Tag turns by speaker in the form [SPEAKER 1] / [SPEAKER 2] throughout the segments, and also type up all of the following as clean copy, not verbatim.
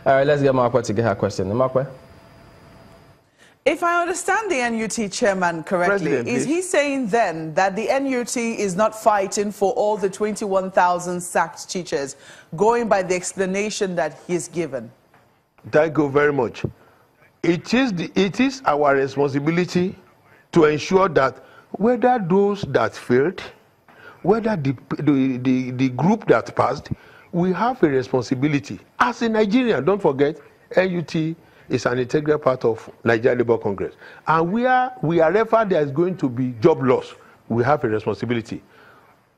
[SPEAKER 1] All right, let's get Markwe to get her question. Markwe?
[SPEAKER 2] If I understand the NUT chairman correctly, is he saying then that the NUT is not fighting for all the 21,000 sacked teachers, going by the explanation that he's given?
[SPEAKER 3] Thank you very much. It is our responsibility to ensure that whether those that failed, whether the group that passed, we have a responsibility. As a Nigerian, don't forget, NUT is an integral part of Nigeria Labour Congress. And wherever there is going to be job loss, we have a responsibility.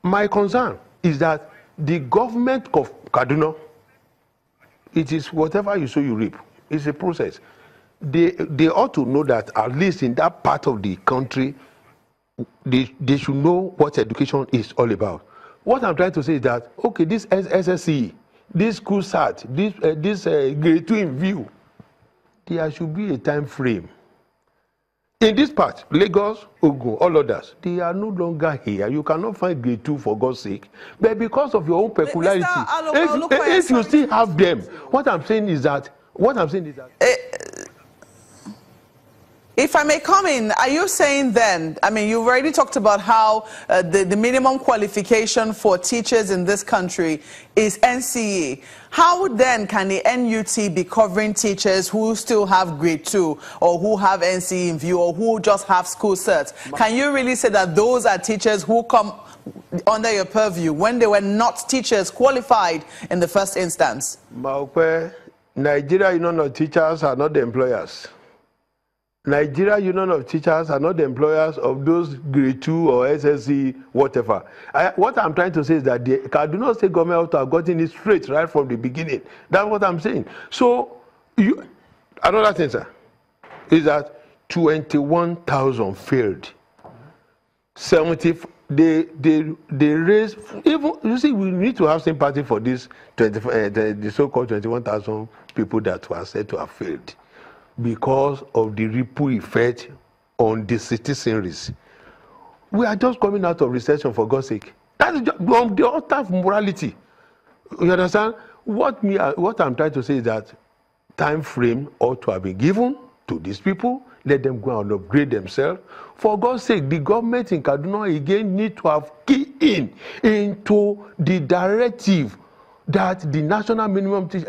[SPEAKER 3] My concern is that the government of Kaduna, it is whatever you sow, you reap. It's a process. They ought to know that at least in that part of the country, they should know what education is all about. What I'm trying to say is that, okay, this SSCE, this school SAT, this grade 2 in view, there should be a time frame. In this part, Lagos, Ogun, all others, they are no longer here. You cannot find grade 2 for God's sake. But because of your own peculiarity, if you still have them, what I'm saying is that,
[SPEAKER 2] if I may come in, are you saying then, I mean, you've already talked about how the minimum qualification for teachers in this country is NCE. How then can the NUT be covering teachers who still have grade 2 or who have NCE in view or who just have school certs? Can you really say that those are teachers who come under your purview when they were not teachers qualified in the first instance?
[SPEAKER 3] Nigeria Union of Teachers are not the employers. Nigeria Union of Teachers are not the employers of those grade 2 or SSC, whatever. What I'm trying to say is that the Kaduna State government ought to have gotten it straight right from the beginning. That's what I'm saying. So, another thing, sir, is that 21,000 failed. 70, they raised, even, you see, we need to have sympathy for this, the so-called 21,000 people that were said to have failed, because of the ripple effect on the citizenries. We are just coming out of recession, for God's sake. That is just on the altar of morality. You understand? What I'm trying to say is that time frame ought to have been given to these people. Let them go and upgrade themselves. For God's sake, the government in Kaduna again need to have key into the directive that the national minimum teaching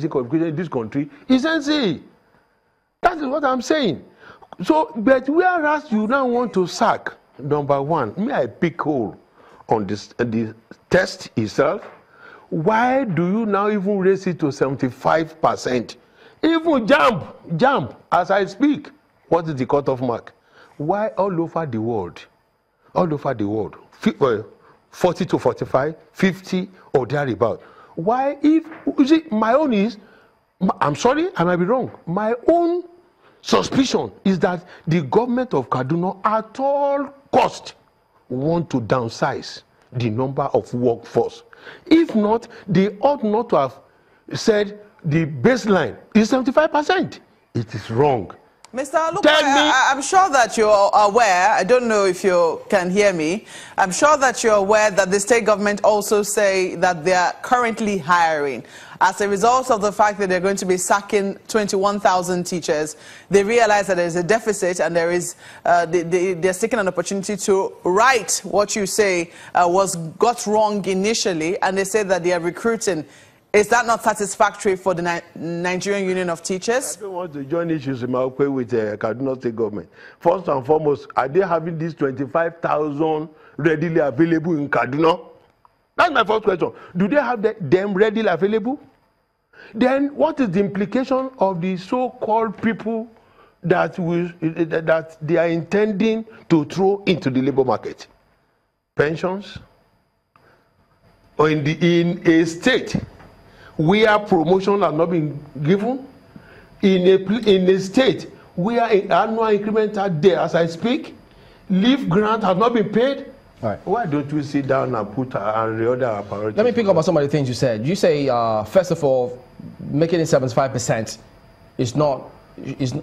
[SPEAKER 3] qualification in this country is NCE. That is what I'm saying. So, but whereas you now want to sack, number one, may I pick hole on this the test itself? Why do you now even raise it to 75%? Even jump as I speak. What is the cutoff mark? Why all over the world, 40 to 45, 50 or thereabout? Why, if you see, my own is, I'm sorry, I might be wrong. My own suspicion is that the government of Kaduna at all cost want to downsize the number of workforce. If not, they ought not to have said the baseline is 75%. It is wrong.
[SPEAKER 2] Mr. Alukwe, I'm sure that you're aware, I don't know if you can hear me, I'm sure that you're aware that the state government also say that they are currently hiring. As a result of the fact that they're going to be sacking 21,000 teachers, they realize that there's a deficit and there is, they're seeking an opportunity to right what you say got wrong initially, and they say that they are recruiting. Is that not satisfactory for the Nigerian Union of Teachers?
[SPEAKER 3] I don't want to join issues in my way with Kaduna State government. First and foremost, are they having these 25,000 readily available in Kaduna? That's my first question. Do they have them readily available? Then what is the implication of the so-called people that they are intending to throw into the labor market? Pensions? Or in a state where promotion has not been given, in a state where an annual increment are there as I speak, leave grant has not been paid.
[SPEAKER 1] All right.
[SPEAKER 3] Why don't we sit down and put and reorder our priorities?
[SPEAKER 1] Let me pick up on some of the things you said. You say, first of all, making it 75%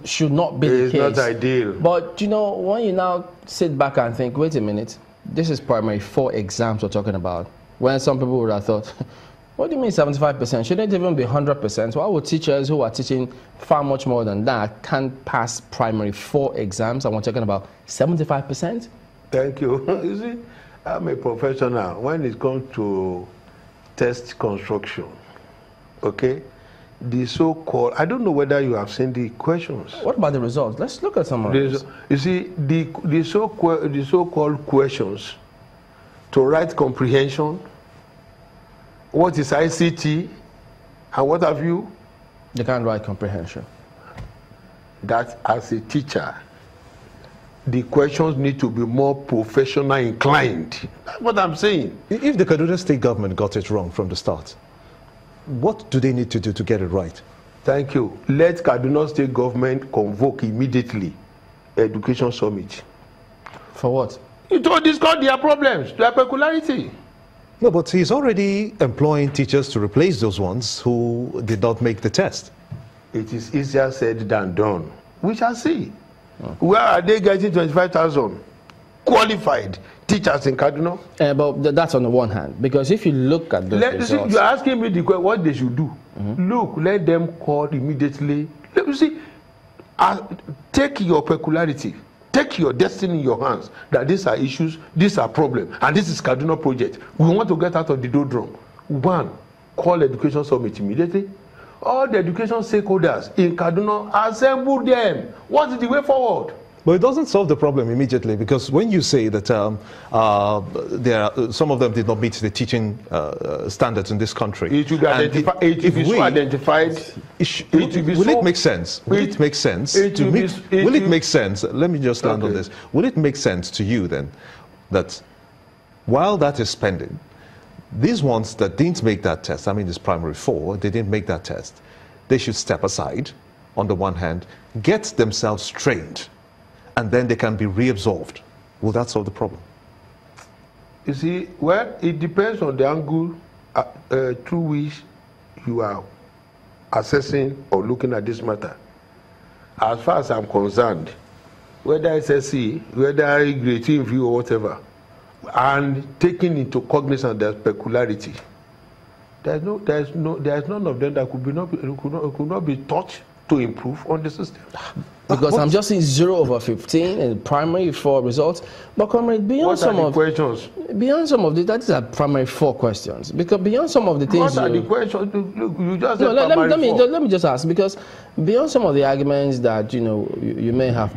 [SPEAKER 1] should not be the case.
[SPEAKER 3] It's not ideal.
[SPEAKER 1] But you know, when you now sit back and think, wait a minute, this is primary 4 exams we're talking about. When some people would have thought, What do you mean 75%? Shouldn't it even be 100%? Why would teachers who are teaching far much more than that can't pass primary 4 exams and we're talking about 75%?
[SPEAKER 3] Thank you. You see, I'm a professional when it comes to test construction. Okay? The so-called, I don't know whether you have seen the questions.
[SPEAKER 1] What about the results? Let's look at some of those.
[SPEAKER 3] You see, the so-called questions to write comprehension, what is ICT, and what have you?
[SPEAKER 1] They can't write comprehension.
[SPEAKER 3] That as a teacher, the questions need to be more professional inclined. That's what I'm saying.
[SPEAKER 4] If the Kaduna state government got it wrong from the start, what do they need to do to get it right?
[SPEAKER 3] Thank you. Let Kaduna state government convoke immediately education summit.
[SPEAKER 1] For what?
[SPEAKER 3] To discuss their problems, their peculiarity.
[SPEAKER 4] No, but he's already employing teachers to replace those ones who did not make the test.
[SPEAKER 3] It is easier said than done. We shall see. Where are they getting 25,000 qualified teachers in Kaduna?
[SPEAKER 1] But that's on the one hand, because if you look at the results...
[SPEAKER 3] You're asking me what they should do. Look, let them call immediately. Let me see. Take your peculiarity. Take your destiny in your hands, that these are issues, these are problems, and this is Kaduna project. We want to get out of the doldrum. One, call education summit immediately. All the education stakeholders in Kaduna, assemble them. What is the way forward?
[SPEAKER 4] But it doesn't solve the problem immediately, because when you say that some of them did not meet the teaching standards in this country,
[SPEAKER 3] it should be identified. Will
[SPEAKER 4] it make sense? Will it make sense to me? Will it make sense? Let me just land on this. Will it make sense to you then that while that is pending, these ones that didn't make that test, I mean this primary 4, they didn't make that test, they should step aside on the one hand, get themselves trained, and then they can be reabsorbed? Will that solve the problem?
[SPEAKER 3] You see, well, it depends on the angle through which you are assessing or looking at this matter. As far as I'm concerned, whether SSC, whether grade 2 view or whatever, and taking into cognizance their peculiarity, there's none of them that could not be taught to improve on the system.
[SPEAKER 1] Because I'm just seeing 0/15 in primary 4 results. But comrade, beyond some of questions, beyond some of the that is a primary 4 questions. Because beyond some of the things,
[SPEAKER 3] what are the questions? Look, you just
[SPEAKER 1] no, let me just ask, because beyond some of the arguments that you may have